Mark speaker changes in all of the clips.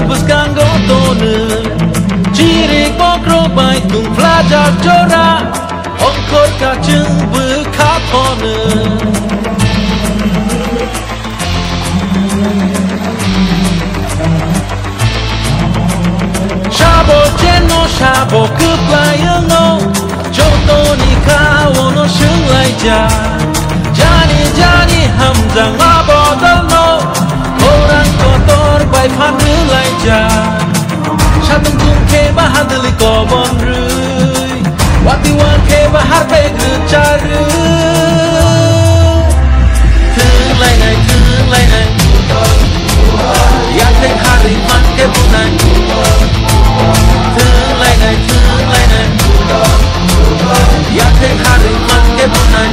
Speaker 1: buscan gotonen Ciri kokrobai tung flajar jora Ongkor kaceng bekaponen Shabo jeno shabo keplayango Joto ni kawo no sheng lai ja Jani jani hamzang abodalno Orang kotor bai panu lai ja Shatung tung ke bahar deli kobon rui Wati wan ke bahar pe gecaru Tung lai nai Ya tek hari man ke bunai Tung lai nai Ya tek hari man ke bunai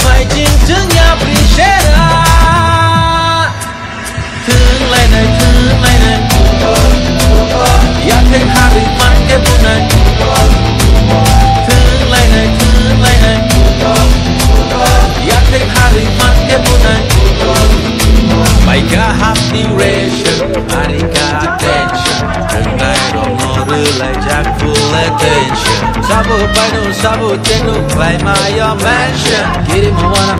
Speaker 1: Phải chính chứng nhà Prishera Thương lại này Ya thêm hari man ke bunai Thương lại này Ya thêm hari man ke bunai Baika happy ration Arika attention Thương lại rong noru lại jack full attention Sabu painu sabu tenu Fly my your mansion Kiri mawana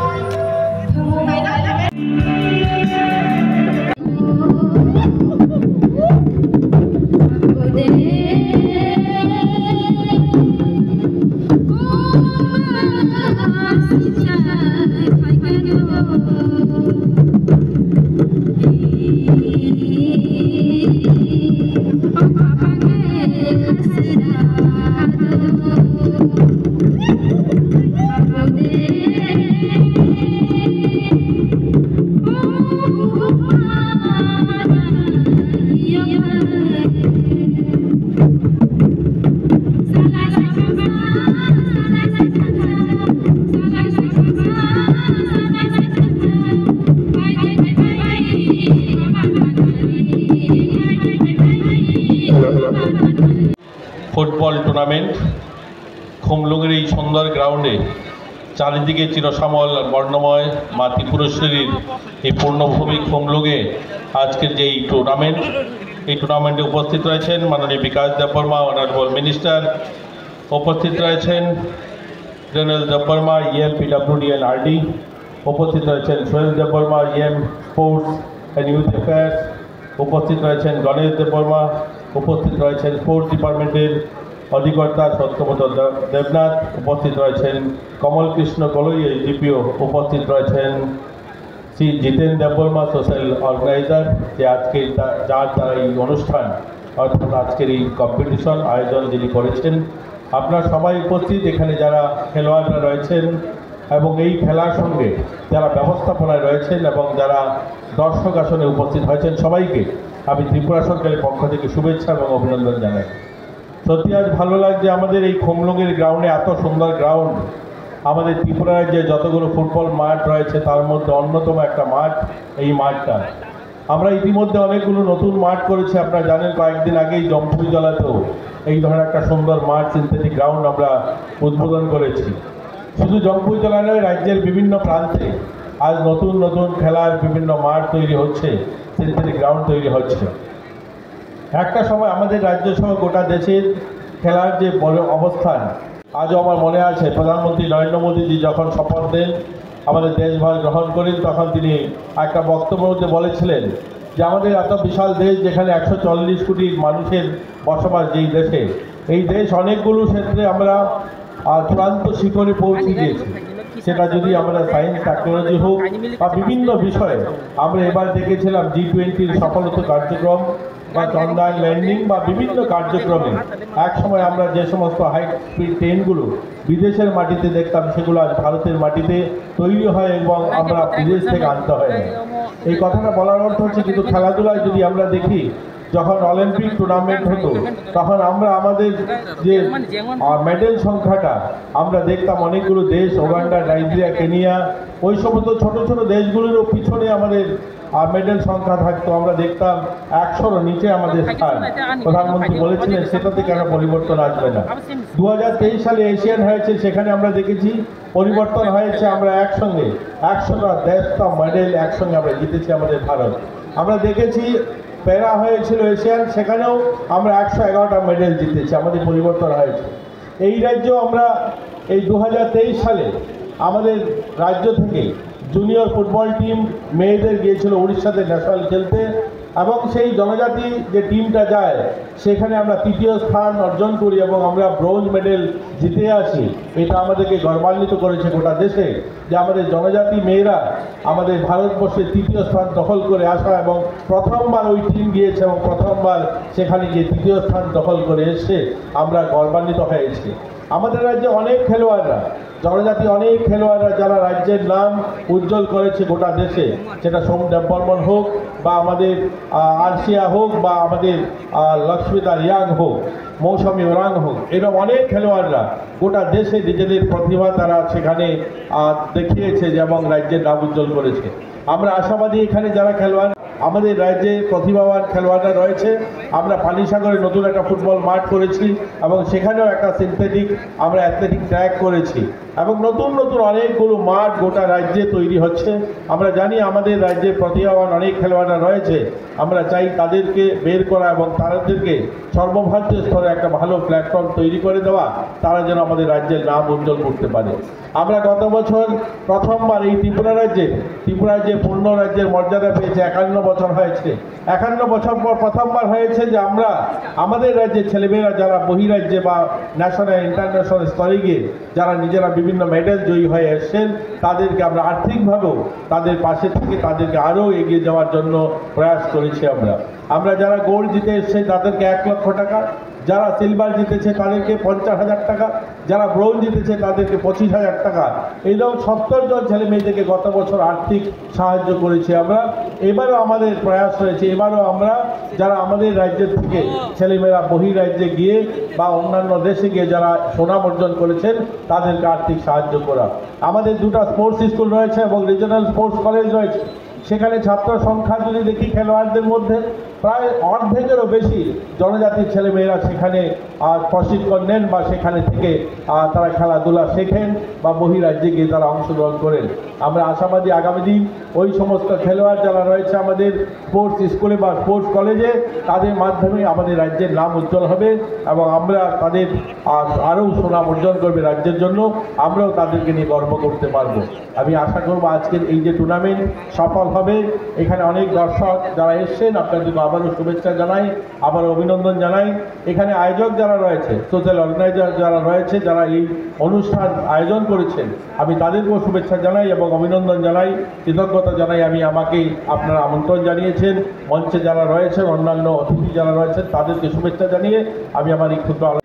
Speaker 2: football tournament খুমলুঙের এই সুন্দর গ্রাউন্ডে চারিদিকে চিরশ্যামল বর্ণময় মা ত্রিপুরেশ্বরীর এই পূর্ণভূমি খুমলুঙে আজকের যে এই টুর্নামেন্টে উপস্থিত রয়েছেন মাননীয় বিকাশ দেববর্মা অনারেবল মিনিস্টার, উপস্থিত রয়েছেন general Debbarma ELPWD and RD, উপস্থিত রয়েছেন Sohel Debbarma EM sports and youth affairs, উপস্থিত রয়েছেন গণেশ দেববর্মা, উপস্থিত রয়েছেন স্পোর্টস ডিপার্টমেন্টের অধিকর্তা সত্যব্রত দেবনাথ, উপস্থিত রয়েছেন কমল কৃষ্ণ কলই DPO, উপস্থিত রয়েছেন শ্রী জিতেন দেববর্মা সোশ্যাল অর্গানাইজার, যে আজকে যার দ্বারা এই অনুষ্ঠান অর্থাৎ আজকের এই কম্পিটিশন আয়োজন যিনি করেছেন। আপনারা সবাই উপস্থিত, এখানে যারা খেলোয়াড়রা রয়েছেন এবং এই খেলার সঙ্গে যারা ব্যবস্থাপনায় রয়েছেন এবং যারা দর্শক আসনে উপস্থিত হয়েছেন সবাইকে আমি ত্রিপুরা সরকারের পক্ষ থেকে শুভেচ্ছা এবং অভিনন্দন জানাই। সত্যি আজ ভালো লাগছে আমাদের এই খুমলুঙের গ্রাউন্ডে, এত সুন্দর গ্রাউন্ড। আমাদের ত্রিপুরায় যে যতগুলো ফুটবল মাঠ রয়েছে তার মধ্যে অন্যতম একটা মাঠ এই মাঠটা। আমরা ইতিমধ্যে অনেকগুলো নতুন মাঠ করেছি, আপনারা জানেন কয়েকদিন আগেই জম্পুইজলাতেও এই ধরনের একটা সুন্দর মাঠ সিনথেটিক গ্রাউন্ড আমরা উদ্বোধন করেছি। শুধু জম্পুইজলা নয়, রাজ্যের বিভিন্ন প্রান্তে আজ নতুন নতুন খেলার বিভিন্ন মাঠ তৈরি হচ্ছে, সিনথেটিক গ্রাউন্ড তৈরি হচ্ছে। একটা সময় আমাদের রাজ্য সহ গোটা দেশের খেলার যে বড় অবস্থান, আজও আমার মনে আছে প্রধানমন্ত্রী নরেন্দ্র মোদীজি যখন শপথ দেন আমাদের দেশভার গ্রহণ করেন, তখন তিনি একটা বক্তব্যের মধ্যে বলেছিলেন যে আমাদের এত বিশাল দেশ, যেখানে 140 কোটি মানুষের বসবাস যেই দেশে, এই দেশ অনেকগুলো ক্ষেত্রে আমরা চূড়ান্ত শিখরে পৌঁছে গিয়েছি। সেটা যদি আমরা সায়েন্স টেকনোলজি হোক বা বিভিন্ন বিষয়ে আমরা এবার দেখেছিলাম G20-র সফলতা কার্যক্রম বা চন্দ্রায়ন ল্যান্ডিং বা বিভিন্ন কার্যক্রমে এক সময় আমরা যে সমস্ত হাই স্পিড ট্রেনগুলো বিদেশের মাটিতে দেখতাম সেগুলো আজ ভারতের মাটিতে তৈরি হয় এবং আমরা বিদেশ থেকে আনতে হয় না। এই কথাটা বলার অর্থ হচ্ছে কিন্তু খেলাধুলায় যদি আমরা দেখি যখন অলিম্পিক টুর্নামেন্ট হতো তখন আমরা আমাদের যে মেডেল সংখ্যাটা আমরা দেখতাম অনেকগুলো দেশ ওগান্ডা, নাইজেরিয়া, কেনিয়া ওই সমস্ত ছোট ছোট দেশগুলোরও পিছনে আমাদের মেডেল সংখ্যা থাকতো। আমরা দেখতাম 100-র নিচে আমাদের স্থান। প্রধানমন্ত্রী বলেছিলেন সেটাতে কেন পরিবর্তন আসবে না। 2023 সালে এশিয়ান হয়েছে, সেখানে আমরা দেখেছি পরিবর্তন হয়েছে। আমরা একসঙ্গে 100টা দেশটা মেডেল একসঙ্গে আমরা জিতেছি আমাদের ভারত। আমরা দেখেছি প্যারা হয়েছিল এশিয়ান, সেখানেও আমরা 111টা মেডেল জিতেছি, আমাদের পরিবর্তন হয়েছে। এই রাজ্য আমরা এই 2023 সালে আমাদের রাজ্য থেকে জুনিয়র ফুটবল টিম মেয়েদের গিয়েছিল উড়িষ্যাতে ন্যাশনাল খেলতে এবং সেই জনজাতি যে টিমটা যায় সেখানে আমরা তৃতীয় স্থান অর্জন করি এবং আমরা ব্রোঞ্জ মেডেল জিতে আসি। এটা আমাদেরকে গর্বান্বিত করেছে গোটা দেশে যে আমাদের জনজাতি মেয়েরা আমাদের ভারতবর্ষে তৃতীয় স্থান দখল করে আসা এবং প্রথমবার ওই টিম গিয়েছে এবং প্রথমবার সেখানে গিয়ে তৃতীয় স্থান দখল করে এসে আমরা গর্বান্বিত হয়েছি। আমাদের রাজ্যে অনেক খেলোয়াড়রা, জনজাতি অনেক খেলোয়াড়রা যারা রাজ্যের নাম উজ্জ্বল করেছে গোটা দেশে, সেটা সোম দেববর্মন হোক বা আমাদের আরশিয়া হোক বা আমাদের লক্ষ্মীদা রিয়াং হোক, মৌসুমী ওরাং হোক, এরকম অনেক খেলোয়াড়রা গোটা দেশে নিজেদের প্রতিভা তারা সেখানে দেখিয়েছে এবং রাজ্যের নাম উজ্জ্বল করেছে। আমরা আশাবাদী এখানে যারা খেলোয়াড় আমাদের রাজ্যে প্রতিভাবান খেলোয়াড়রা রয়েছে। আমরা পানিসাগরে নতুন একটা ফুটবল মাঠ করেছি এবং সেখানেও একটা সিনথেটিক আমরা অ্যাথলেটিক ট্র্যাক করেছি এবং নতুন নতুন অনেকগুলো মাঠ গোটা রাজ্যে তৈরি হচ্ছে। আমরা জানি আমাদের রাজ্যে প্রতিভাবান অনেক খেলোয়াড়রা রয়েছে। আমরা চাই তাদেরকে বের করা এবং তাদেরকে সর্বভারতীয় স্তরে একটা ভালো প্ল্যাটফর্ম তৈরি করে দেওয়া, তারা যেন আমাদের রাজ্যের নাম উজ্জ্বল করতে পারে। আমরা গত বছর প্রথমবার এই ত্রিপুরা রাজ্যে পূর্ণ রাজ্যের মর্যাদা পেয়েছে। 51 বছর হয়েছে। 51 বছর পর প্রথমবার হয়েছে যে আমরা আমাদের রাজ্যের ছেলেমেয়েরা যারা বহিরাজ্যে বা ন্যাশনাল ইন্টারন্যাশনাল স্তরে গিয়ে যারা নিজেরা বিভিন্ন মেডেল জয়ী হয়ে এসছেন তাদেরকে আমরা আর্থিকভাবেও তাদের পাশে থেকে তাদেরকে আরও এগিয়ে যাওয়ার জন্য প্রয়াস করেছি। আমরা যারা গোল্ড জিতে এসছে তাদেরকে 1 লক্ষ টাকা, যারা সিলভার জিতেছে তাদেরকে 50,000 টাকা, যারা ব্রোঞ্জ জিতেছে তাদেরকে 25,000 টাকা, এইরকম 70 জন ছেলে মেয়েদেরকে গত বছর আর্থিক সাহায্য করেছি আমরা। এবারও আমাদের প্রয়াস রয়েছে, এবারও আমরা যারা আমাদের রাজ্যের থেকে ছেলেমেয়েরা বহিরাজ্যে গিয়ে বা অন্যান্য দেশে গিয়ে যারা সুনাম অর্জন করেছেন তাদেরকে আর্থিক সাহায্য করা। আমাদের 2টা স্পোর্টস স্কুল রয়েছে এবং রিজনাল স্পোর্টস কলেজ রয়েছে। সেখানে ছাত্র সংখ্যা যদি দেখি খেলোয়াড়দের মধ্যে প্রায় অর্ধেকেরও বেশি জনজাতির ছেলেমেয়েরা সেখানে প্রশিক্ষণ নেন বা সেখানে থেকে তারা খেলাধুলা শেখেন বা বহিরাজ্যে গিয়ে তারা অংশগ্রহণ করেন। আমরা আশাবাদী আগামী দিন ওই সমস্ত খেলোয়াড় যারা রয়েছে আমাদের স্পোর্টস স্কুলে বা স্পোর্টস কলেজে তাদের মাধ্যমে আমাদের রাজ্যের নাম উজ্জ্বল হবে এবং আমরা তাদের আরও সুনাম অর্জন করবে রাজ্যের জন্য, আমরাও তাদেরকে নিয়ে গর্ব করতে পারবো। আমি আশা করব আজকের এই যে টুর্নামেন্ট সফল হবে। এখানে অনেক দর্শক যারা এসছেন আপনাদেরকে আবারও শুভেচ্ছা জানাই, আবারও অভিনন্দন জানাই। এখানে আয়োজক যারা রয়েছে, সোশ্যাল অর্গানাইজার যারা রয়েছে, যারা এই অনুষ্ঠান আয়োজন করেছেন, আমি তাদেরকেও শুভেচ্ছা জানাই এবং অভিনন্দন জানাই, কৃতজ্ঞতা জানাই। আমাকে আপনারা আমন্ত্রণ জানিয়েছেন, মঞ্চে যারা রয়েছেন অন্যান্য অতিথি যারা রয়েছেন তাদেরকে শুভেচ্ছা জানিয়ে আমি আমার এই ক্ষুদ্র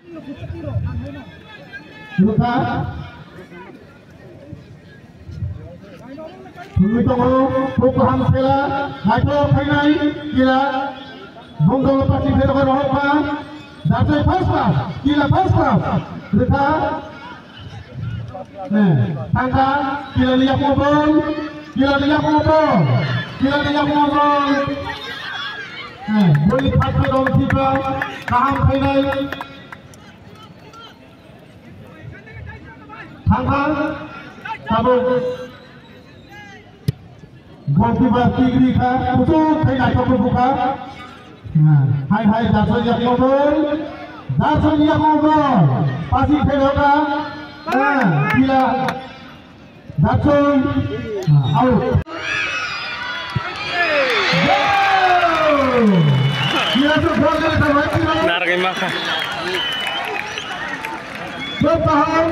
Speaker 3: program sila hydro final kila Mongol party phelo ko roho pa dati first class kita tangga kila liap ngobrol boleh pakai dong kita paham final tangga tabung goalkeeper tigri ka usul kena coba buka hai dasar yang ngobrol pasti peloka gila dasar out gila tu gol dari terbaik
Speaker 1: Nargai maka
Speaker 3: paham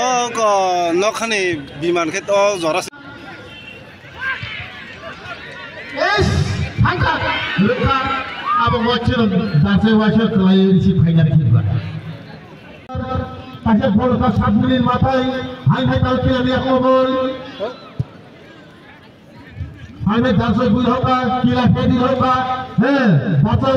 Speaker 1: oh
Speaker 4: নখানি বিমান ক্ষেত্র জরা
Speaker 3: Abang wajib dasar wajib kelai isi final kita. Pasal bola tak sabulin matai, hai tahu kira dia kobol. Hai dasar buih hoka, kira headi hoka, pasal